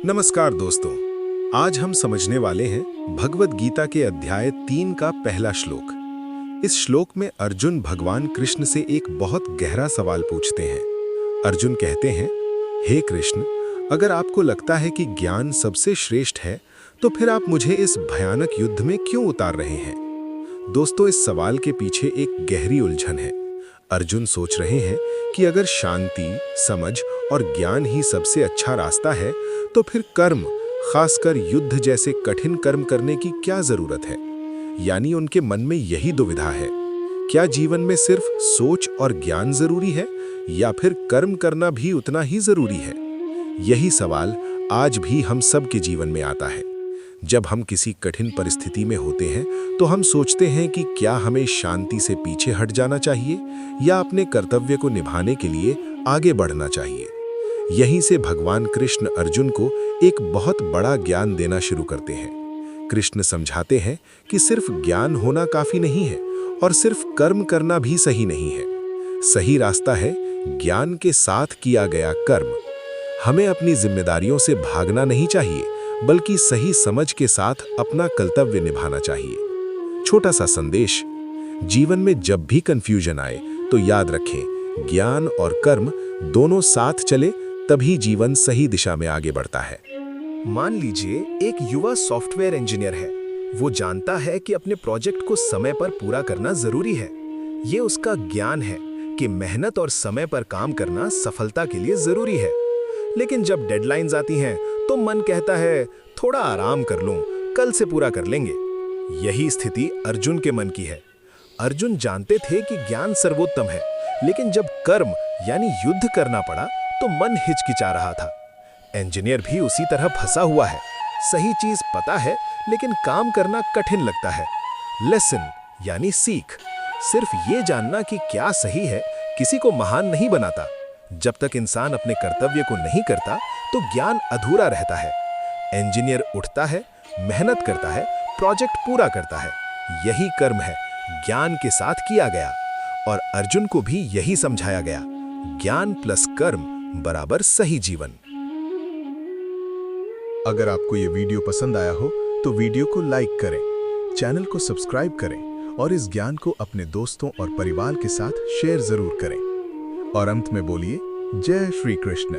नमस्कार दोस्तों, आज हम समझने वाले हैं भगवद गीता के अध्याय 3 का पहला श्लोक। इस श्लोक में अर्जुन भगवान कृष्ण से एक बहुत गहरा सवाल पूछते हैं। अर्जुन कहते हैं, हे कृष्ण, अगर आपको लगता है कि ज्ञान सबसे श्रेष्ठ है, तो फिर आप मुझे इस भयानक युद्ध में क्यों उतार रहे हैं? दोस्तों, इस सवाल के पीछे एक गहरी उलझन है। अर्जुन सोच रहे हैं कि अगर शांति, समझ और ज्ञान ही सबसे अच्छा रास्ता है, तो फिर कर्म, खासकर युद्ध जैसे कठिन कर्म करने की क्या जरूरत है? यानी उनके मन में यही दुविधा है, क्या जीवन में सिर्फ सोच और ज्ञान जरूरी है या फिर कर्म करना भी उतना ही जरूरी है? यही सवाल आज भी हम सब के जीवन में आता है। जब हम किसी कठिन परिस्थिति में होते हैं तो हम सोचते हैं कि क्या हमें शांति से पीछे हट जाना चाहिए या अपने कर्तव्य को निभाने के लिए आगे बढ़ना चाहिए। यहीं से भगवान कृष्ण अर्जुन को एक बहुत बड़ा ज्ञान देना शुरू करते हैं। कृष्ण समझाते हैं कि सिर्फ ज्ञान होना काफी नहीं है और सिर्फ कर्म करना भी सही नहीं है। सही रास्ता है ज्ञान के साथ किया गया कर्म। हमें अपनी जिम्मेदारियों से भागना नहीं चाहिए, बल्कि सही समझ के साथ अपना कर्तव्य निभाना चाहिए। छोटा सा संदेश, जीवन में जब भी कंफ्यूजन आए तो याद रखें, ज्ञान और कर्म दोनों साथ चले तभी जीवन सही दिशा में आगे बढ़ता है। मान लीजिए एक युवा सॉफ्टवेयर इंजीनियर है। वो जानता है कि अपने प्रोजेक्ट को समय पर पूरा करना जरूरी है। ये उसका ज्ञान है कि मेहनत और समय पर काम करना सफलता के लिए जरूरी है। लेकिन जब डेडलाइंस आती हैं तो मन कहता है थोड़ा आराम कर लूं, कल से पूरा कर लेंगे। यही स्थिति अर्जुन के मन की है। अर्जुन जानते थे कि ज्ञान सर्वोत्तम है, लेकिन जब कर्म यानी युद्ध करना पड़ा तो मन हिचकिचा रहा था। इंजीनियर भी उसी तरह फंसा हुआ है। सही चीज पता है, लेकिन काम करना कठिन लगता है। लेसन यानी सीख, सिर्फ ये जानना कि क्या सही है किसी को महान नहीं बनाता। जब तक इंसान अपने कर्तव्य को नहीं करता तो ज्ञान अधूरा रहता है। इंजीनियर उठता है, मेहनत करता है, प्रोजेक्ट पूरा करता है। यही कर्म है, ज्ञान के साथ किया गया। और अर्जुन को भी यही समझाया गया, ज्ञान प्लस कर्म बराबर सही जीवन। अगर आपको ये वीडियो पसंद आया हो तो वीडियो को लाइक करें, चैनल को सब्सक्राइब करें और इस ज्ञान को अपने दोस्तों और परिवार के साथ शेयर जरूर करें। और अंत में बोलिए, जय श्री कृष्ण।